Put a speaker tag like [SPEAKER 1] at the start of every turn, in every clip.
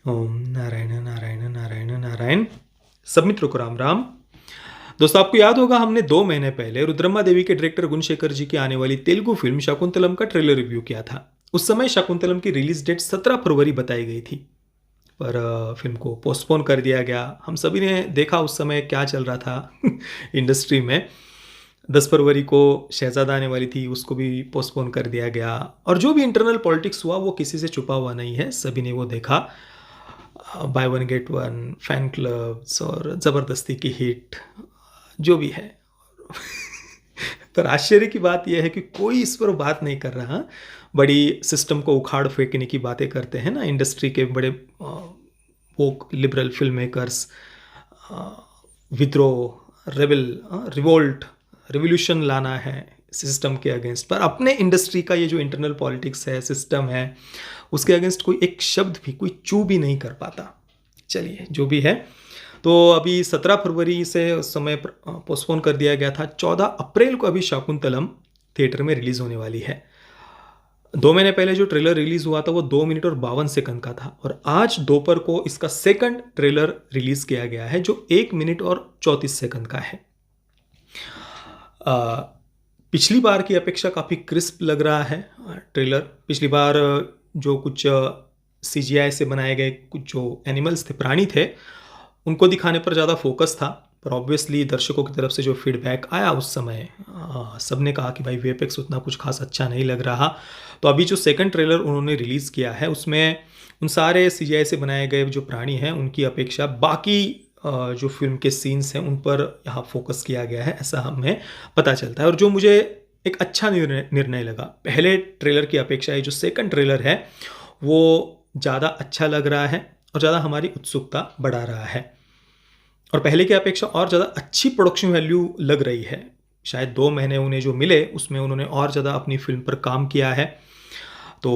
[SPEAKER 1] ओम नारायण नारायण नारायण नारायण। सब मित्रों को राम राम। दोस्तों, आपको याद होगा हमने 2 महीने पहले रुद्रम्मा देवी के डायरेक्टर गुणशेखर जी की आने वाली तेलुगु फिल्म शाकुंतलम का ट्रेलर रिव्यू किया था। उस समय शाकुंतलम की रिलीज डेट 17 फरवरी बताई गई थी, पर फिल्म को पोस्टपोन कर दिया गया। हम सभी ने देखा उस समय क्या चल रहा था इंडस्ट्री में। 10 फरवरी को शहजादा आने वाली थी, उसको भी पोस्टपोन कर दिया गया। और जो भी इंटरनल पॉलिटिक्स हुआ वो किसी से छुपा हुआ नहीं है, सभी ने वो देखा। By one get one, fan clubs और ज़बरदस्ती की हिट, जो भी है। पर आश्चर्य की बात यह है कि कोई इस पर बात नहीं कर रहा। बड़ी सिस्टम को उखाड़ फेंकने की बातें करते हैं ना इंडस्ट्री के बड़े वो लिबरल फिल्म मेकर्स। विद्रोह, रेबल, रिवोल्ट, रिवोल्यूशन लाना है सिस्टम के अगेंस्ट। पर अपने इंडस्ट्री का ये जो इंटरनल पॉलिटिक्स है, सिस्टम है, उसके अगेंस्ट कोई एक शब्द भी, कोई चू भी नहीं कर पाता। चलिए, जो भी है। तो अभी 17 फरवरी से उस समय पोस्टपोन कर दिया गया था। 14 अप्रैल को अभी शाकुंतलम थिएटर में रिलीज होने वाली है। 2 महीने पहले जो ट्रेलर रिलीज हुआ था वो 2 मिनट और 52 सेकंड का था, और आज दोपहर को इसका सेकंड ट्रेलर रिलीज किया गया है जो 1 मिनट और 34 सेकंड का है। पिछली बार की अपेक्षा काफ़ी क्रिस्प लग रहा है ट्रेलर। पिछली बार जो कुछ CGI से बनाए गए कुछ जो एनिमल्स थे, प्राणी थे, उनको दिखाने पर ज़्यादा फोकस था। पर ऑब्वियसली दर्शकों की तरफ से जो फीडबैक आया उस समय, सब ने कहा कि भाई VFX उतना कुछ खास अच्छा नहीं लग रहा। तो अभी जो सेकंड ट्रेलर उन्होंने रिलीज़ किया है उसमें उन सारे CGI से बनाए गए जो प्राणी हैं उनकी अपेक्षा बाकी जो फिल्म के सीन्स हैं उन पर यहाँ फोकस किया गया है, ऐसा हमें पता चलता है। और जो मुझे एक अच्छा निर्णय लगा, पहले ट्रेलर की अपेक्षा ये जो सेकंड ट्रेलर है वो ज़्यादा अच्छा लग रहा है और ज़्यादा हमारी उत्सुकता बढ़ा रहा है, और पहले की अपेक्षा और ज़्यादा अच्छी प्रोडक्शन वैल्यू लग रही है। शायद 2 महीने उन्हें जो मिले उसमें उन्होंने और ज़्यादा अपनी फिल्म पर काम किया है। तो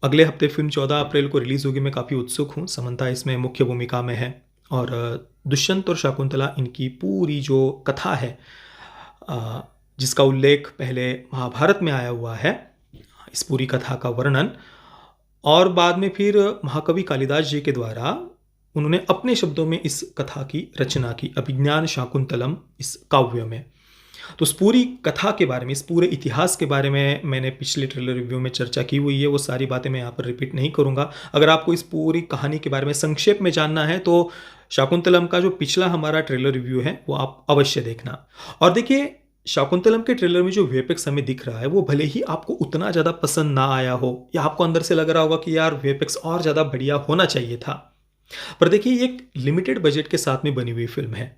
[SPEAKER 1] अगले हफ्ते फिल्म 14 अप्रैल को रिलीज़ होगी। मैं काफ़ी उत्सुक हूँ। समंता इसमें मुख्य भूमिका में है, और दुष्यंत और शाकुंतला इनकी पूरी जो कथा है, जिसका उल्लेख पहले महाभारत में आया हुआ है, इस पूरी कथा का वर्णन, और बाद में फिर महाकवि कालिदास जी के द्वारा उन्होंने अपने शब्दों में इस कथा की रचना की, अभिज्ञान शाकुंतलम, इस काव्य में। तो उस पूरी कथा के बारे में, इस पूरे इतिहास के बारे में मैंने पिछले ट्रेलर रिव्यू में चर्चा की हुई है। वो सारी बातें मैं यहाँ पर रिपीट नहीं करूँगा। अगर आपको इस पूरी कहानी के बारे में संक्षेप में जानना है तो शाकुंतलम का जो पिछला हमारा ट्रेलर रिव्यू है वो आप अवश्य देखना। और देखिए, शाकुंतलम के ट्रेलर में जो VFX हमें दिख रहा है वो भले ही आपको उतना ज़्यादा पसंद ना आया हो, या आपको अंदर से लग रहा होगा कि यार VFX और ज़्यादा बढ़िया होना चाहिए था, पर देखिए ये एक लिमिटेड बजट के साथ में बनी हुई फिल्म है,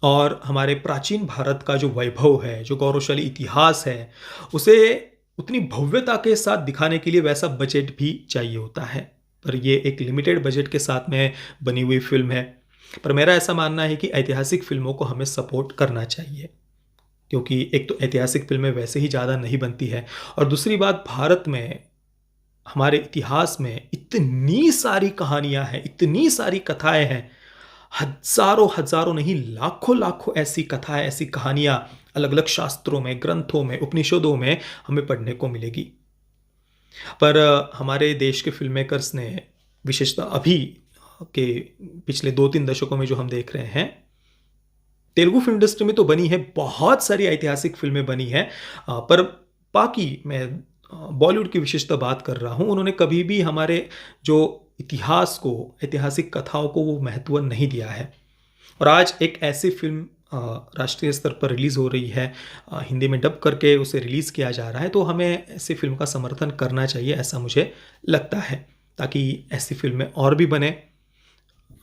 [SPEAKER 1] और हमारे प्राचीन भारत का जो वैभव है, जो गौरवशाली इतिहास है, उसे उतनी भव्यता के साथ दिखाने के लिए वैसा बजट भी चाहिए होता है। पर ये एक लिमिटेड बजट के साथ में बनी हुई फिल्म है। पर मेरा ऐसा मानना है कि ऐतिहासिक फिल्मों को हमें सपोर्ट करना चाहिए, क्योंकि एक तो ऐतिहासिक फिल्में वैसे ही ज़्यादा नहीं बनती है, और दूसरी बात, भारत में, हमारे इतिहास में इतनी सारी कहानियां हैं, इतनी सारी कथाएं हैं। हजारों हजारों नहीं, लाखों लाखों ऐसी कथाएं, ऐसी कहानियां अलग अलग शास्त्रों में, ग्रंथों में, उपनिषदों में हमें पढ़ने को मिलेगी। पर हमारे देश के फिल्म मेकर्स ने, विशेषतः अभी के पिछले 2-3 दशकों में जो हम देख रहे हैं, तेलुगु फिल्म इंडस्ट्री में तो बनी है, बहुत सारी ऐतिहासिक फिल्में बनी हैं, पर बाकी मैं बॉलीवुड की विशेषता बात कर रहा हूँ, उन्होंने कभी भी हमारे जो इतिहास को, ऐतिहासिक कथाओं को वो महत्व नहीं दिया है। और आज एक ऐसी फिल्म राष्ट्रीय स्तर पर रिलीज़ हो रही है, हिंदी में डब करके उसे रिलीज़ किया जा रहा है, तो हमें ऐसी फिल्म का समर्थन करना चाहिए, ऐसा मुझे लगता है, ताकि ऐसी फिल्में और भी बने।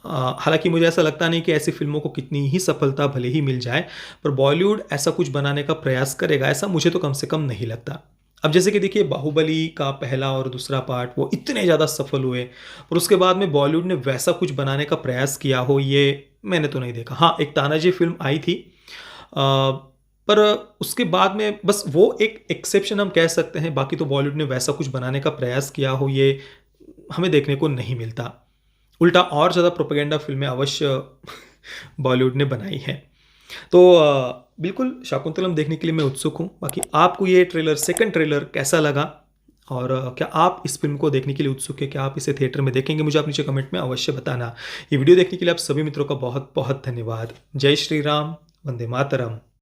[SPEAKER 1] हालांकि मुझे ऐसा लगता नहीं कि ऐसी फिल्मों को कितनी ही सफलता भले ही मिल जाए, पर बॉलीवुड ऐसा कुछ बनाने का प्रयास करेगा, ऐसा मुझे तो कम से कम नहीं लगता। अब जैसे कि देखिए, बाहुबली का पहला और दूसरा पार्ट वो इतने ज़्यादा सफल हुए, पर उसके बाद में बॉलीवुड ने वैसा कुछ बनाने का प्रयास किया हो, ये मैंने तो नहीं देखा। हाँ, एक तानाजी फिल्म आई थी, पर उसके बाद में बस वो एक एक्सेप्शन हम कह सकते हैं। बाकी तो बॉलीवुड ने वैसा कुछ बनाने का प्रयास किया हो, ये हमें देखने को नहीं मिलता। उल्टा और ज़्यादा प्रोपेगेंडा फिल्में अवश्य बॉलीवुड ने बनाई हैं। तो बिल्कुल शाकुंतलम देखने के लिए मैं उत्सुक हूँ। बाकी आपको ये ट्रेलर, सेकंड ट्रेलर कैसा लगा, और क्या आप इस फ़िल्म को देखने के लिए उत्सुक हैं? क्या आप इसे थिएटर में देखेंगे? मुझे आप नीचे कमेंट में अवश्य बताना। ये वीडियो देखने के लिए आप सभी मित्रों का बहुत-बहुत धन्यवाद। जय श्री राम, वंदे मातरम।